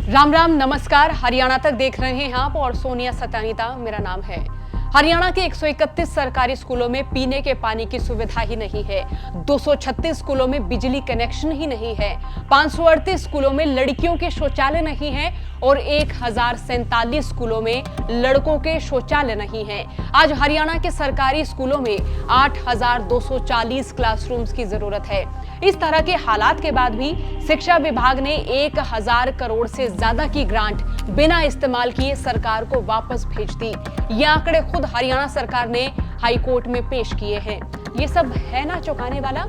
राम राम नमस्कार। हरियाणा तक देख रहे हैं आप और सोनिया सत्यानीता मेरा नाम है। हरियाणा के 131 सरकारी स्कूलों में पीने के पानी की सुविधा ही नहीं है, 236 स्कूलों में बिजली कनेक्शन ही नहीं है, 538 स्कूलों में लड़कियों के शौचालय नहीं है और 1047 स्कूलों में लड़कों के शौचालय नहीं है। आज हरियाणा के सरकारी स्कूलों में 8240 क्लासरूम्स की जरूरत है। इस तरह के हालात के बाद भी शिक्षा विभाग ने 1000 करोड़ से ज्यादा की ग्रांट बिना इस्तेमाल किए सरकार को वापस भेज दी। ये आंकड़े खुद हरियाणा सरकार ने हाई कोर्ट में पेश किए हैं। ये सब है ना चौंकाने वाला।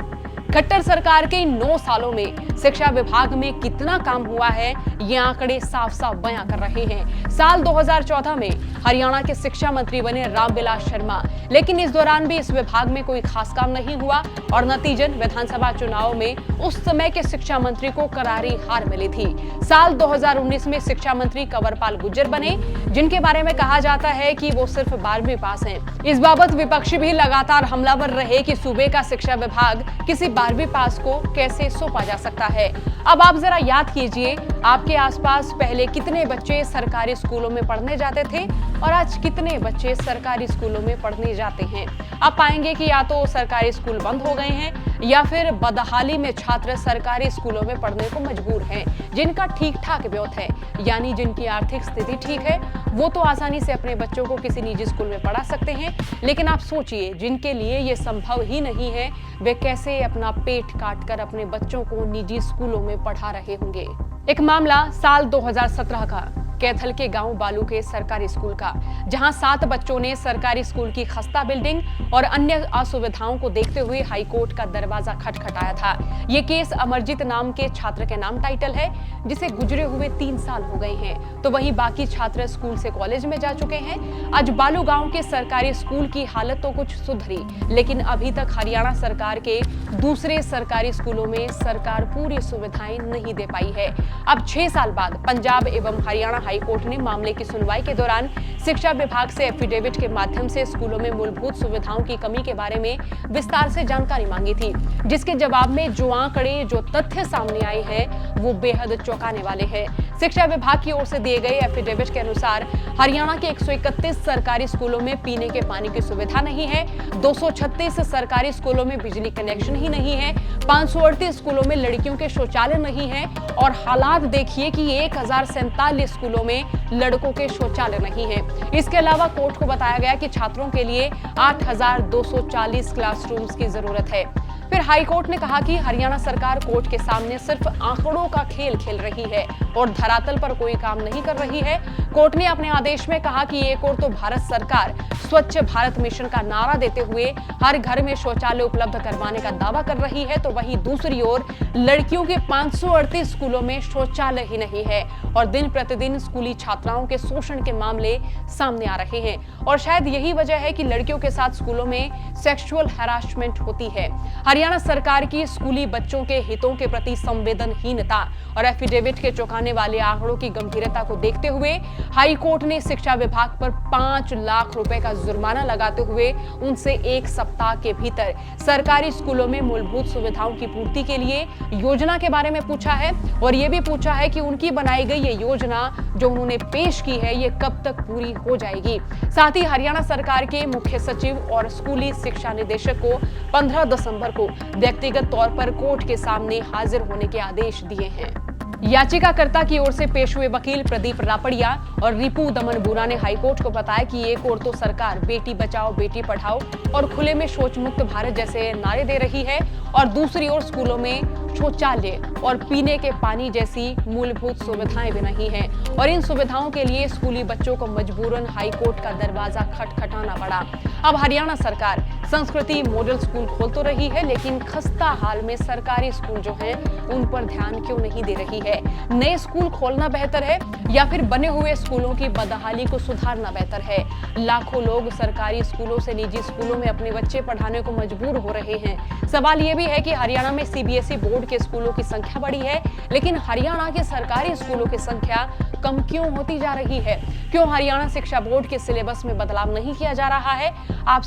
खट्टर सरकार के 9 सालों में शिक्षा विभाग में कितना काम हुआ है, ये आंकड़े साफ साफ बयां कर रहे हैं। साल 2014 में हरियाणा के शिक्षा मंत्री बने रामविलास शर्मा, लेकिन इस दौरान भी इस विभाग में कोई खास काम नहीं हुआ और नतीजन विधानसभा चुनाव में उस समय के शिक्षा मंत्री को करारी हार मिली थी। साल 2019 में शिक्षा मंत्री कंवरपाल गुर्जर बने, जिनके बारे में कहा जाता है कि वो सिर्फ 12वीं पास हैं। इस बाबत विपक्षी भी लगातार हमलावर रहे कि सूबे का शिक्षा विभाग किसी 12वीं पास को कैसे सौंपा जा सकता है। अब आप जरा याद कीजिए, आपके आसपास पहले कितने बच्चे सरकारी स्कूलों में पढ़ने जाते थे और आज कितने बच्चे सरकारी स्कूलों में पढ़ने जाते हैं। आप पाएंगे कि या तो सरकारी स्कूल बंद हो गए हैं या फिर बदहाली में छात्र सरकारी स्कूलों में पढ़ने को मजबूर हैं। जिनका ठीक ठाक ब्योत है, यानी जिनकी आर्थिक स्थिति ठीक है, वो तो आसानी से अपने बच्चों को किसी निजी स्कूल में पढ़ा सकते हैं। लेकिन आप सोचिए, जिनके लिए ये संभव ही नहीं है, वे कैसे अपना पेट काट कर अपने बच्चों को निजी स्कूलों में पढ़ा रहे होंगे। एक मामला साल 2017 का कैथल के गांव बालू के सरकारी स्कूल का, जहां 7 बच्चों ने सरकारी स्कूल की खस्ता बिल्डिंग और अन्य असुविधाओं को देखते हुए हाईकोर्ट का दरवाजा खटखटाया था। ये केस अमरजीत नाम के छात्र के नाम टाइटल है, जिसे गुजरे हुए 3 साल हो गए हैं, तो वहीं बाकी छात्र स्कूल से कॉलेज में जा चुके हैं। आज बालू गांव के सरकारी स्कूल की हालत तो कुछ सुधरी, लेकिन अभी तक हरियाणा सरकार के दूसरे सरकारी स्कूलों में सरकार पूरी सुविधाएं नहीं दे पाई है। अब 6 साल बाद पंजाब एवं हरियाणा हाईकोर्ट ने मामले की सुनवाई के दौरान शिक्षा विभाग से एफिडेविट के माध्यम से स्कूलों में मूलभूत सुविधाओं की कमी के बारे में विस्तार से जानकारी मांगी थी, जिसके जवाब में जो आंकड़े, जो तथ्य सामने आए हैं, वो बेहद चौंकाने वाले हैं। शिक्षा विभाग की ओर से दिए गए एफिडेविट के अनुसार हरियाणा के 131 सरकारी स्कूलों में पीने के पानी की सुविधा नहीं है, 236 सरकारी स्कूलों में बिजली कनेक्शन ही नहीं है, 538 स्कूलों में लड़कियों के शौचालय नहीं है और हालात देखिए कि 1047 स्कूलों में लड़कों के शौचालय नहीं है। इसके अलावा कोर्ट को बताया गया कि छात्रों के लिए 8240 क्लासरूम्स की जरूरत है। फिर हाईकोर्ट ने कहा कि हरियाणा सरकार कोर्ट के सामने सिर्फ आंकड़ों का खेल खेल रही है और धरातल पर कोई काम नहीं कर रही है। कोर्ट ने अपने आदेश में कहा कि एक ओर तो भारत सरकार स्वच्छ भारत मिशन का नारा देते हुए हर घर में शौचालय उपलब्ध करवाने का दावा कर रही है, तो वहीं दूसरी ओर लड़कियों के 538 स्कूलों में शौचालय ही नहीं है और दिन प्रतिदिन स्कूली छात्राओं के शोषण के मामले सामने आ रहे हैं। और शायद यही वजह है कि लड़कियों के साथ स्कूलों में सेक्सुअल हैरासमेंट होती है। हरियाणा सरकार की स्कूली बच्चों के हितों के प्रति संवेदनहीनता और एफिडेविट के चौंकाने वाले आंकड़ों की गंभीरता को देखते हुए हाई कोर्ट ने शिक्षा विभाग पर 5 लाख रुपए का जुर्माना लगाते हुए उनसे 1 सप्ताह के भीतर सरकारी स्कूलों में मूलभूत सुविधाओं की पूर्ति के लिए योजना के बारे में पूछा है और ये भी पूछा है कि उनकी बनाई गई ये योजना जो उन्होंने पेश की है, ये कब तक पूरी हो जाएगी। साथ ही हरियाणा सरकार के मुख्य सचिव और स्कूली शिक्षा निदेशक को 15 दिसंबर को व्यक्तिगत तौर पर कोर्ट के सामने हाजिर होने के आदेश दिए हैं। याचिकाकर्ता की ओर से पेश हुए वकील प्रदीप रापड़िया और रिपू दमन बुरा ने हाईकोर्ट को बताया कि एक ओर तो सरकार बेटी बचाओ बेटी पढ़ाओ और खुले में शौच मुक्त भारत जैसे नारे दे रही है और दूसरी ओर स्कूलों में शौचालय और पीने के पानी जैसी मूलभूत सुविधाएं भी नहीं है और इन सुविधाओं के लिए स्कूली बच्चों को मजबूरन हाईकोर्ट का दरवाजा खटखटाना पड़ा। अब हरियाणा सरकार संस्कृति मॉडल स्कूल खोल तो रही है, लेकिन खस्ता हाल में सरकारी स्कूल जो हैं उन पर ध्यान क्यों नहीं दे रही है। नए स्कूल खोलना बेहतर है या फिर बने हुए स्कूलों की बदहाली को सुधारना बेहतर है। लाखों लोग सरकारी स्कूलों से निजी स्कूलों में अपने बच्चे पढ़ाने को मजबूर हो रहे हैं। सवाल ये भी है कि हरियाणा में सीबीएसई बोर्ड के स्कूलों की संख्या बढ़ी है, लेकिन हरियाणा के सरकारी स्कूलों की संख्या कम क्यों होती जा रही है? क्यों हरियाणा शिक्षा बोर्ड के सिलेबस में बदलाव नहीं किया जा रहा है? आप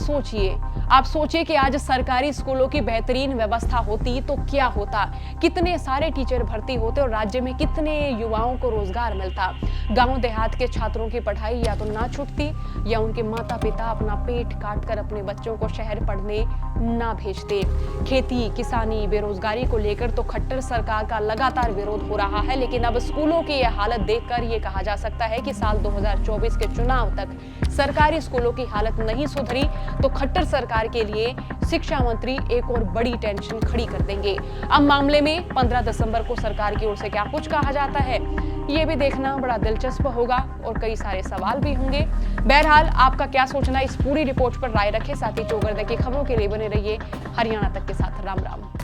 सोचिए कि आज सरकारी स्कूलों की बेहतरीन व्यवस्था होती तो क्या होता, कितने सारे टीचर भर्ती होते और राज्य में कितने युवाओं को रोजगार मिलता। गांव देहात के छात्रों की पढ़ाई या तो ना छूटती या उनके माता पिता अपना पेट काट कर अपने बच्चों को शहर पढ़ने ना भेजते। खेती, किसानी, बेरोजगारी को लेकर तो खट्टर सरकार का लगातार विरोध हो रहा है, लेकिन अब स्कूलों की यह हालत देखकर ये कहा जा सकता है कि साल 2024 के चुनाव तक सरकारी स्कूलों की हालत नहीं सुधरी तो खट्टर सरकार के लिए शिक्षा मंत्री एक और बड़ी टेंशन खड़ी कर देंगे। अब मामले में 15 दिसंबर को सरकार की ओर से क्या कुछ कहा जाता है, ये भी देखना बड़ा दिलचस्प होगा और कई सारे सवाल भी होंगे। बहरहाल आपका क्या सोचना, इस पूरी रिपोर्ट पर राय रखें। साथ ही चौगरदे की खबरों के लिए बने रहिए हरियाणा तक के साथ। राम राम।